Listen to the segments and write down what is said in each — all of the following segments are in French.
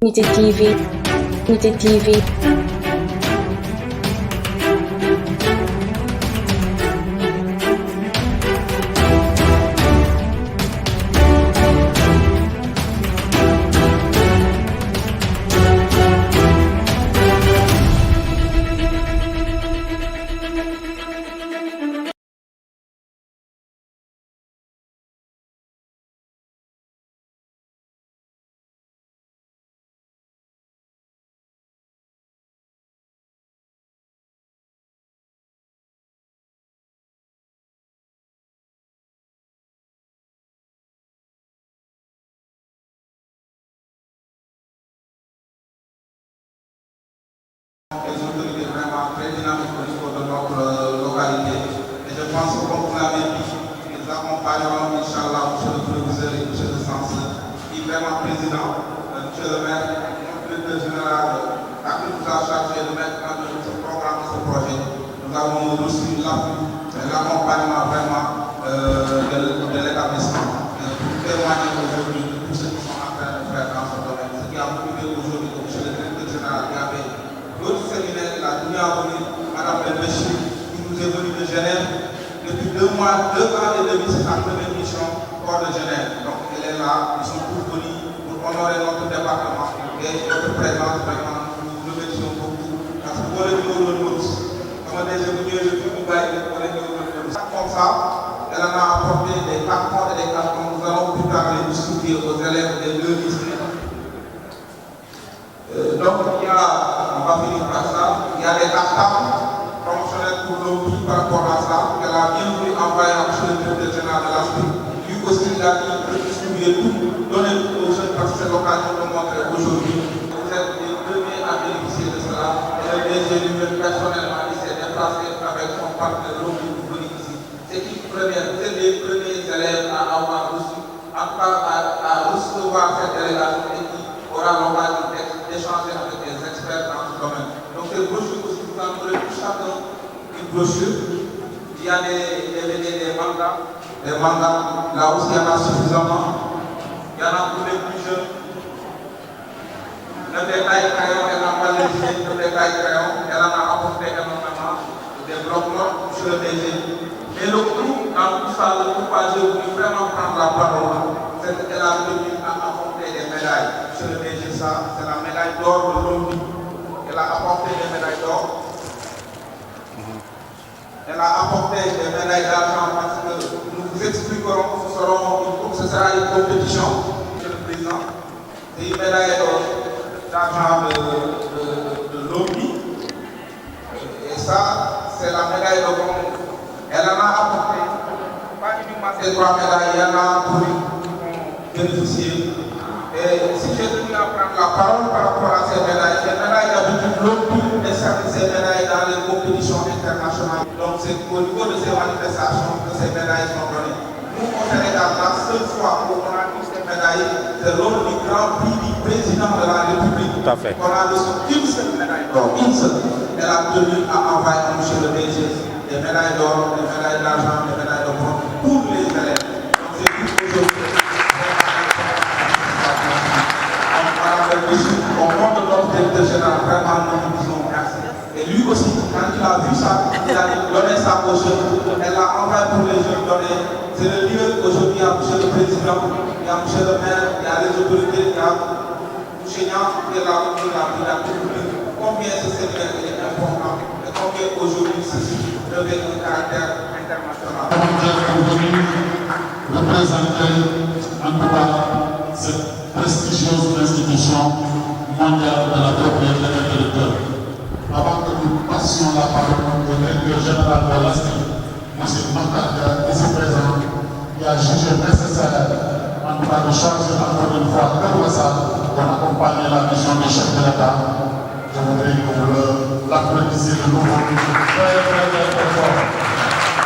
Unité TV, Unité TV. Les autorités vraiment très dynamiques au niveau de notre localité. Et je pense que, comme vous l'avez dit, nous accompagnerons, Inch'Allah, M. le Proviseur et M. le Censeur, qui est vraiment président, M. le maire, notre directeur général, à qui nous a chargé de mettre en œuvre ce programme et ce projet. Nous avons reçu l'appui et l'accompagnement vraiment de l'établissement. Pour témoigner aujourd'hui de tout ce qu'ils sont en train de faire dans ce domaine. Ce qui a motivé aujourd'hui que M. le directeur général qui avait l'autre séminaire, la dernière venue, Mme Belbéchi, qui nous est venue de Genève. Depuis 2 ans et demi, c'est sa première mission hors de Genève. Donc elle est là, ils sont tous venus pour honorer notre département. Et notre présence, vraiment, nous remercions beaucoup. Parce que pour les nouveaux comme des économiens, je suis Moubaï, pour les nouveaux comme ça, elle en a apporté des cartons et des cartons. Nous allons plus tard les distribuer aux élèves des 2 lycées. Donc il y a, on va finir par ça, il y a des cartables promotionnels pour l'OPI par rapport à ça, qu'elle a bien voulu envoyer à M. le directeur général de l'ASPI. Lui aussi, il a dit de distribuer tout, donner aux jeunes parce que c'est l'occasion de montrer aujourd'hui. Vous êtes les premiers à bénéficier de cela. Et le DG lui-même personnellement, il s'est déplacé avec son partenaire l'OPI pour venir ici. C'est les premiers élèves à avoir reçu, en tout cas à recevoir cette délégation et qui aura l'occasion d'échanger avec des experts dans ce domaine. Donc ces brochures aussi, vous en aurez tout chacun une brochure. Il y a des mandats. Des mandats, là aussi il y en a suffisamment. Il y en a pour les plus jeunes. Le détail crayon, elle n'a pas législé, le détail crayon, elle en a apporté énormément. Des blocs-notes sur le DG. Et le groupe, dans tout ça, le groupe a voulu vraiment prendre la parole. C'est qu'elle a tenu à apporter des médailles. Sur le DG, ça, c'est la médaille d'or de l'ONU. Elle a apporté des médailles d'or. Elle a apporté des médailles d'argent parce que nous vous expliquerons que ce sera une compétition, Monsieur le Président. C'est une médaille d'argent de l'ONU. Et ça, c'est la médaille de bronze. Elle en a apporté, pas uniquement ces 3 médailles, il y en a pour bénéficier. Et si j'ai tenu à prendre la parole par rapport à ces médailles d'habitude, l'ONU décerne ces médailles dans les compétitions internationales. Donc c'est au niveau de ces manifestations que ces médailles sont données. Nous, au Sénégal, la seule fois où on a eu ces médailles, c'est lors du Grand Prix du président de la République. Tout à fait. On a reçu une seule médaille d'or, une seule. Elle a tenu à envoyer à M. le DG des médailles d'or, des médailles d'argent, des médailles de bronze pour les élèves. Donc c'est tout aujourd'hui. Au nom de notre directeur général, vraiment nous disons merci. Et lui aussi, quand il a vu ça, il a donné ça aux jeunes. Elle l'a envoyé pour les jeunes donner. C'est le lieu aujourd'hui, il y a M. le Président, il y a M. le maire, il y a les autorités, il y a M. Nian qui est là pour la République. Combien ce séminaire est important et combien aujourd'hui ceci revêt un caractère international. Représenter en tout cas cette prestigieuse institution mondiale de la propriété intellectuelle. Avant que nous passions la parole au directeur général de l'ASTI, M. Makhtar, ici présent, qui a jugé nécessaire en tout cas de charger encore une fois pour accompagner la mission du chef de l'État. Je voudrais que vous l'applaudissiez de nouveau très fort.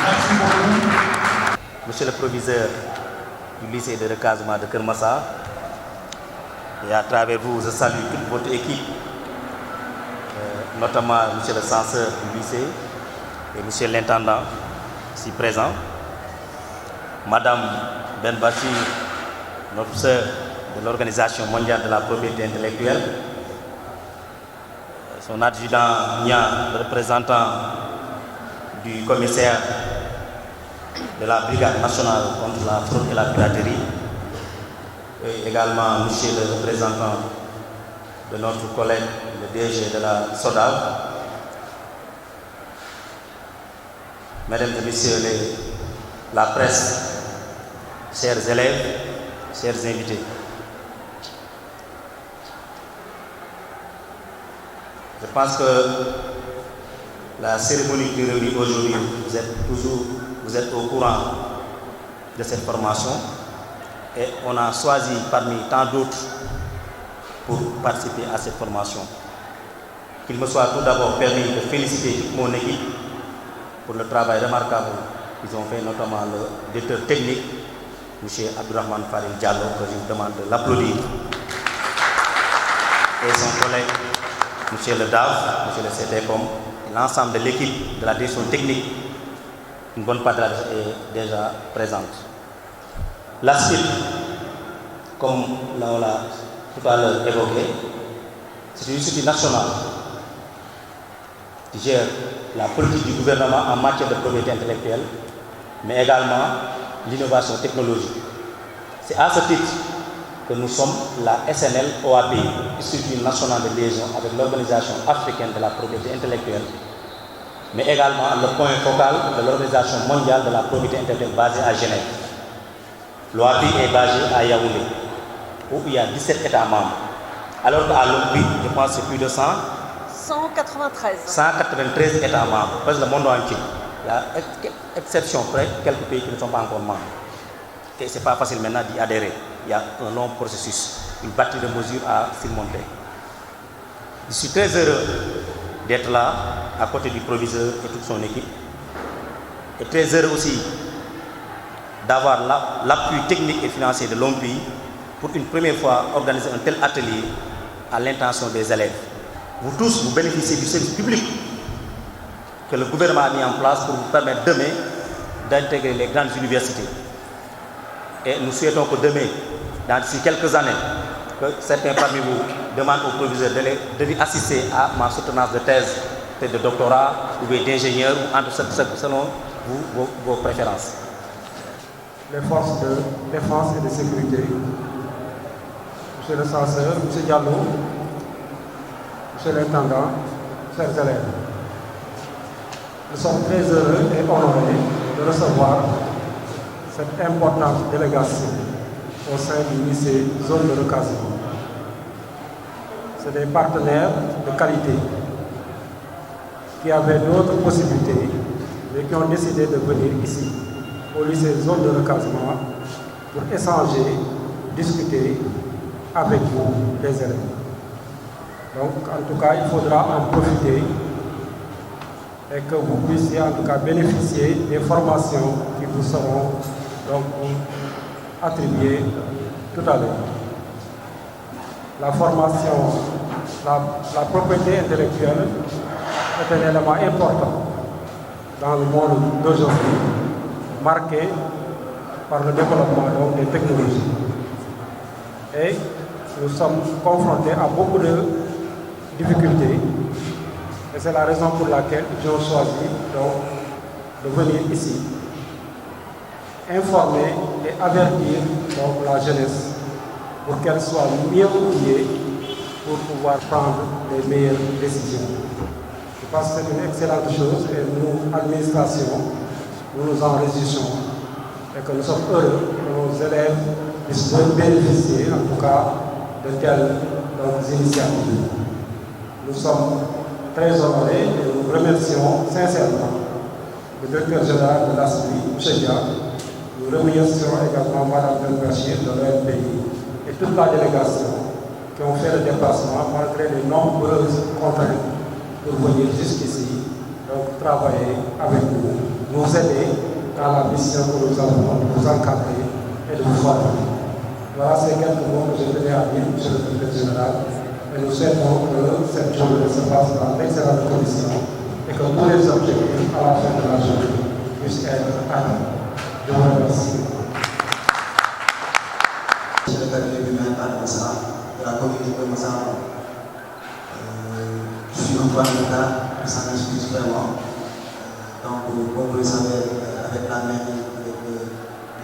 Merci beaucoup. Monsieur le proviseur du lycée de recasement de Kermassa, et à travers vous, je salue toute votre équipe, notamment Monsieur le censeur du lycée et Monsieur l'intendant, ici présent, Madame Ben Bachir, notre sœur de l'Organisation mondiale de la propriété intellectuelle, son adjudant Nia, le représentant du commissaire de la Brigade nationale contre la fraude et la piraterie, et également monsieur le représentant de notre collègue, le DG de la SODAV, mesdames et messieurs la presse, chers élèves, chers invités. Je pense que la cérémonie qui réunit aujourd'hui, vous êtes au courant de cette formation et on a choisi parmi tant d'autres pour participer à cette formation. Qu'il me soit tout d'abord permis de féliciter toute mon équipe pour le travail remarquable qu'ils ont fait, notamment le directeur technique, M. Abdurrahman Farid Diallo, que je vous demande de l'applaudir, et son collègue, M. le DAF, M. le CTCOM, et l'ensemble de l'équipe de la direction technique. Une bonne partie est déjà présente. La suite, comme on l'a tout à l'heure évoqué, c'est une institut nationale qui gère la politique du gouvernement en matière de propriété intellectuelle, mais également l'innovation technologique. C'est à ce titre que nous sommes la SNL OAPI, Institut national de liaison avec l'Organisation africaine de la propriété intellectuelle, mais également le point focal de l'Organisation mondiale de la propriété intellectuelle basée à Genève. L'OAPI est basée à Yaoundé, où il y a 17 États membres. Alors qu'à l'OAPI, je pense que c'est plus de 193 États membres, presque le monde entier. Il y a exception près quelques pays qui ne sont pas encore membres. Et ce n'est pas facile maintenant d'y adhérer. Il y a un long processus, une batterie de mesures à surmonter. Je suis très heureux d'être là, à côté du proviseur et toute son équipe. Et très heureux aussi d'avoir l'appui technique et financier de l'OMPI pour une première fois organiser un tel atelier à l'intention des élèves. Vous tous, vous bénéficiez du service public que le gouvernement a mis en place pour vous permettre demain d'intégrer les grandes universités. Et nous souhaitons que demain, d'ici quelques années, que certains parmi vous demandent au proviseur de lui assister à ma soutenance de thèse, peut-être de doctorat ou d'ingénieur, ou entre selon vos préférences. Les forces de défense et de sécurité, Monsieur le censeur, M. Diallo, Monsieur l'intendant, chers élèves, nous sommes très heureux et honorés de recevoir cette importante délégation au sein du lycée Zone de Recasement. C'est des partenaires de qualité qui avaient d'autres possibilités, mais qui ont décidé de venir ici, au lycée Zone de Recasement, pour échanger, discuter avec vous, les élèves. Donc, en tout cas, il faudra en profiter et que vous puissiez en tout cas bénéficier des formations qui vous seront donc attribuées tout à l'heure. La formation, la propriété intellectuelle est un élément important dans le monde d'aujourd'hui, marqué par le développement donc, des technologies. Et nous sommes confrontés à beaucoup de difficultés. Et c'est la raison pour laquelle j'ai choisi donc, de venir ici, informer et avertir donc, la jeunesse pour qu'elle soit mieux outillée pour pouvoir prendre les meilleures décisions. Je pense que c'est une excellente chose et nous, administration, nous nous en réjouissons et que nous sommes heureux que nos élèves puissent bénéficier en tout cas de telles initiatives. Nous sommes très honorés et nous remercions sincèrement le directeur général de l'ASPI, M. Dia. Nous remercions également Mme Benbachir de l'OMPI et toute la délégation qui ont fait le déplacement malgré les nombreuses contraintes pour venir jusqu'ici, donc travailler avec nous, nous aider dans la mission que nous avons, de vous encadrer et de vous former. Voilà ces quelques mots que je tenais à dire, M. le directeur général. Et nous souhaitons que cette journée se passe dans d'excellentes conditions et que tous les objectifs à la fin de la journée puissent être atteints. Je vous remercie. commune de Keur-Massar. Je suis un point de cas, ça m'excuse vraiment. Donc, comme vous le savez, avec la mairie, avec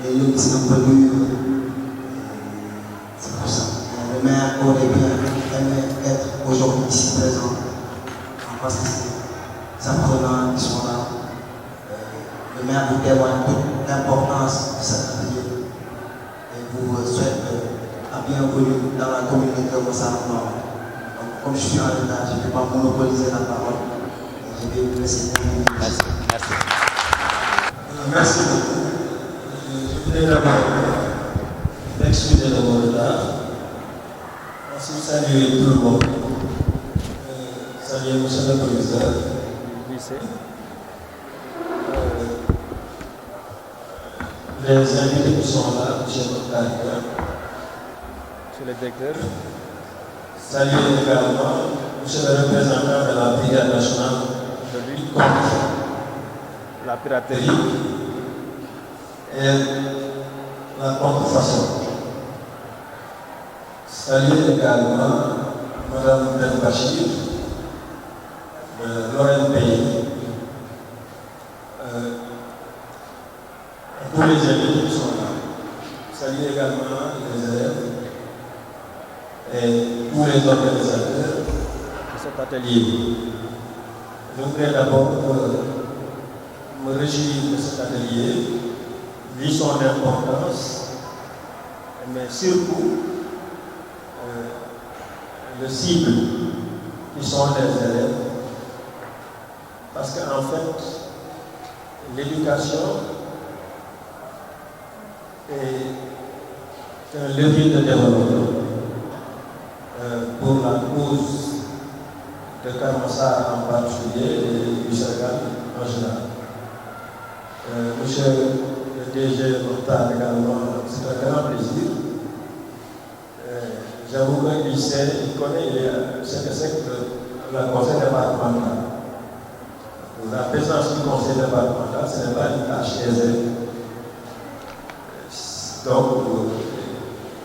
les lieux qui sont venus, c'est pour ça. Le maire aurait bien aimé être aujourd'hui ici présent, parce que c'est apprenant qui sont là. Le maire vous témoigne toute l'importance de cet atelier et vous souhaite la bienvenue dans la commune de Keur-Massar. Donc, comme je suis en retard, je ne vais pas monopoliser la parole. Je vais vous laisser terminer. Merci. Merci. Merci beaucoup. Je voudrais d'abord m'excuser de mon retard. Ensuite, saluer tout le monde. Saluer M. le Proviseur. Les invités qui sont là, M. le Directeur. Monsieur le Directeur. Saluer également M. le représentant de la Brigade nationale de lutte contre la piraterie et la contrefaçon. Saluer également Mme Ben Bachir de l'ONPI, tous les invités qui sont là. Saluer également les élèves et tous les organisateurs de cet atelier. Je voudrais d'abord me réjouir de cet atelier, vu son importance, mais surtout le cible qui sont les élèves. Parce qu'en fait, l'éducation est un levier de développement pour la cause de Keur-Massar en particulier et du Sénégal en général. Monsieur le DG Mokhtar également, c'est un grand plaisir. J'avoue qu'il sait, il connaît ce que c'est que le conseil départemental. La présence du conseil départemental, ce n'est pas une tâche aisée. Donc,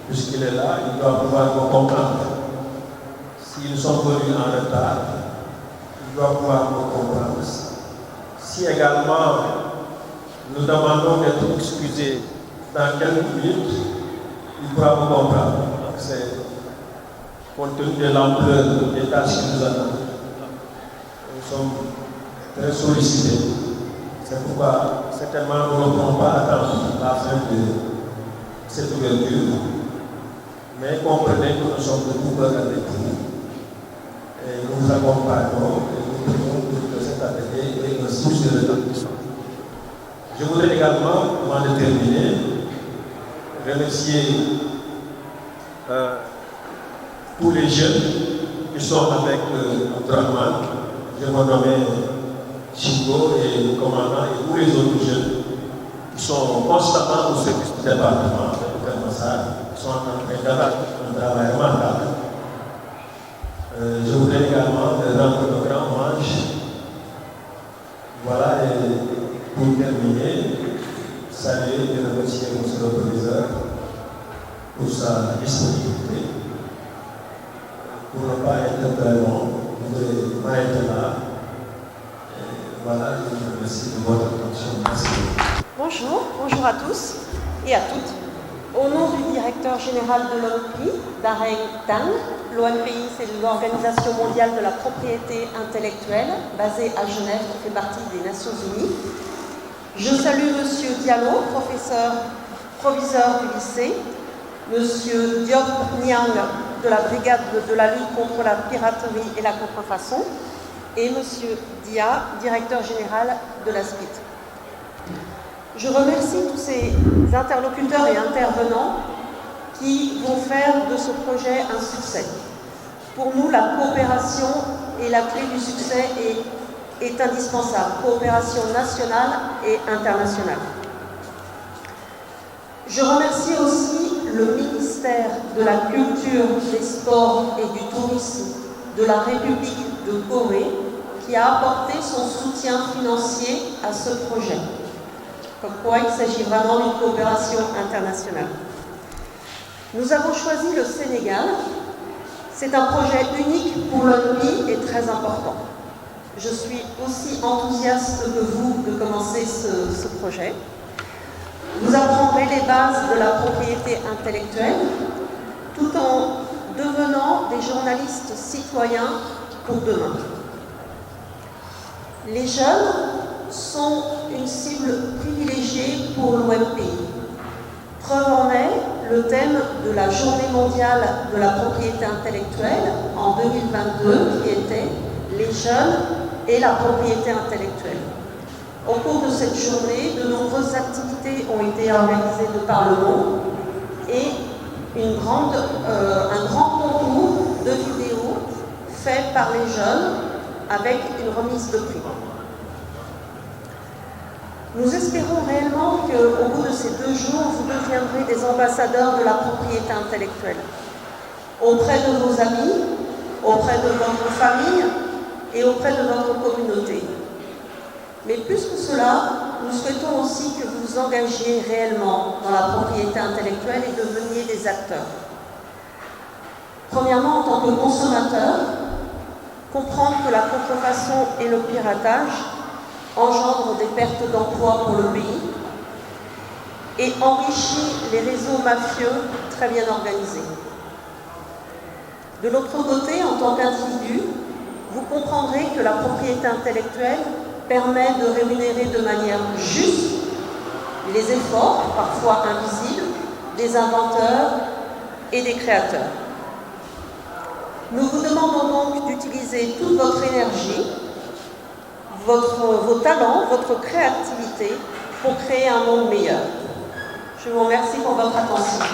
puisqu'il est là, il doit pouvoir me comprendre. Si nous sommes venus en retard, il doit pouvoir me comprendre. Si également nous demandons d'être excusés dans quelques minutes, il pourra me comprendre. Donc c'est compte tenu de l'ampleur des tâches que nous avons. Nous sommes très sollicités. C'est pourquoi certainement nous ne pourrons pas attendre la fin de cette ouverture. Mais comprenez que nous sommes de tout cœur avec vous. Et nous vous accompagnons et nous prions pour que cet atelier ait un source de retentissement. Je voudrais également, avant de terminer, remercier tous les jeunes qui sont avec Abdourahmane. Je me nomme Chico et le commandant et tous les autres jeunes qui sont constamment au service du département de Keur-Massar, qui sont en train de faire un travail remarquable. Je voudrais également rendre un grand hommage. Voilà, et pour terminer, saluer et remercier M. le Proviseur pour sa disponibilité. Pour ne pas être très long, je voudrais m'arrêter là. Et voilà, je vous remercie de votre attention. Merci. Bonjour à tous et à toutes. Au nom du directeur général de l'ONPI, Dareng Tan, l'ONPI c'est l'Organisation mondiale de la propriété intellectuelle, basée à Genève, qui fait partie des Nations Unies. Je salue M. Diallo, professeur proviseur du lycée, M. Diop Niang de la brigade de la lutte contre la piraterie et la contrefaçon, et M. Dia, directeur général de la SPIT. Je remercie tous ces interlocuteurs et intervenants qui vont faire de ce projet un succès. Pour nous, la coopération est la clé du succès est indispensable, coopération nationale et internationale. Je remercie aussi le ministère de la Culture, des Sports et du Tourisme de la République de Corée qui a apporté son soutien financier à ce projet. Comme quoi, il s'agit vraiment d'une coopération internationale. Nous avons choisi le Sénégal C'est un projet unique pour l'ONPI et très important. Je suis aussi enthousiaste que vous de commencer ce projet. Vous apprendrez les bases de la propriété intellectuelle tout en devenant des journalistes citoyens pour demain. Les jeunes sont une cible privilégiée pour l'ONPI. Preuve en est le thème de la Journée mondiale de la propriété intellectuelle en 2022 qui était « Les jeunes et la propriété intellectuelle ». Au cours de cette journée, de nombreuses activités ont été organisées de par le monde et un grand concours de vidéos fait par les jeunes avec une remise de prix. Nous espérons réellement qu'au bout de ces 2 jours, vous deviendrez des ambassadeurs de la propriété intellectuelle auprès de vos amis, auprès de votre famille et auprès de votre communauté. Mais plus que cela, nous souhaitons aussi que vous vous engagiez réellement dans la propriété intellectuelle et deveniez des acteurs. Premièrement, en tant que consommateur, comprendre que la contrefaçon et le piratage engendrent des pertes d'emplois pour le pays et enrichit les réseaux mafieux très bien organisés. De l'autre côté, en tant qu'individu, vous comprendrez que la propriété intellectuelle permet de rémunérer de manière juste les efforts, parfois invisibles, des inventeurs et des créateurs. Nous vous demandons donc d'utiliser toute votre énergie, vos talents, votre créativité pour créer un monde meilleur. Je vous remercie pour votre attention.